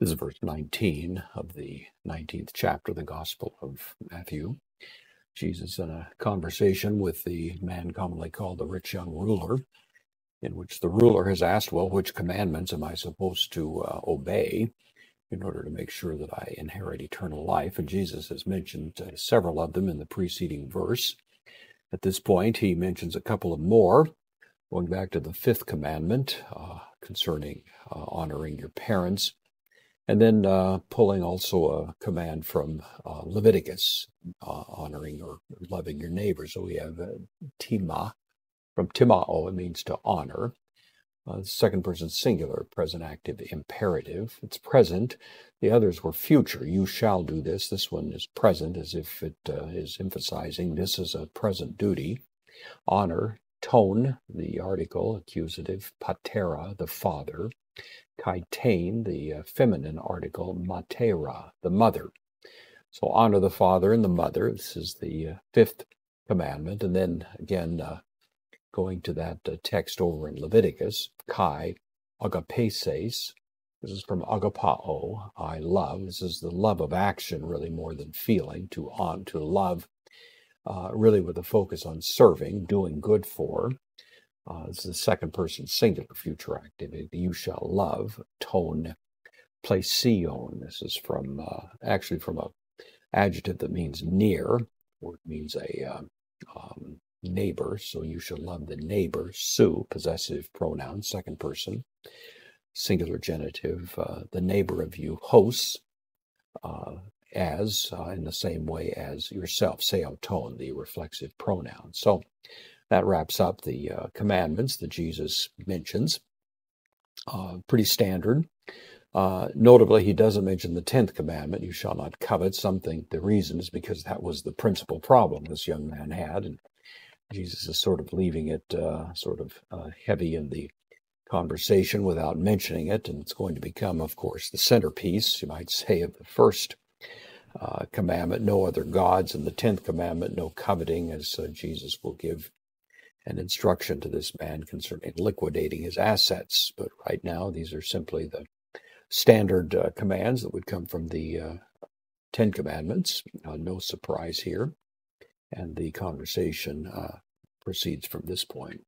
This is verse 19 of the 19th chapter of the Gospel of Matthew. Jesus in a conversation with the man commonly called the rich young ruler, in which the ruler has asked, well, which commandments am I supposed to obey in order to make sure that I inherit eternal life? And Jesus has mentioned several of them in the preceding verse. At this point, he mentions a couple of more, going back to the fifth commandment concerning honoring your parents. And then pulling also a command from Leviticus, honoring or loving your neighbor. So we have tima, from timao, it means to honor. Second person singular, present active imperative. It's present. The others were future. You shall do this. This one is present, as if it is emphasizing this is a present duty. Honor, tone, the article, accusative, patera, the father. Kaitain, the feminine article, matera, the mother. So honor the father and the mother. This is the fifth commandment. And then again, going to that text over in Leviticus, kai, agapeses. This is from agapao, I love. This is the love of action, really more than feeling, to love, really with a focus on serving, doing good for. This is the second person singular future activity. You shall love, tone, plesion. This is from actually from a adjective that means near, or it means a neighbor. So you shall love the neighbor. Su, possessive pronoun, second person, singular genitive. The neighbor of you, hos, as in the same way as yourself, seoton, the reflexive pronoun. So that wraps up the commandments that Jesus mentions. Pretty standard. Notably, he doesn't mention the 10th commandment, you shall not covet. Some think the reason is because that was the principal problem this young man had, and Jesus is sort of leaving it heavy in the conversation without mentioning it, and it's going to become, of course, the centerpiece, you might say, of the first commandment, no other gods, and the 10th commandment, no coveting, as Jesus will give an instruction to this man concerning liquidating his assets. But right now, these are simply the standard commands that would come from the 10 Commandments. No surprise here. And the conversation proceeds from this point.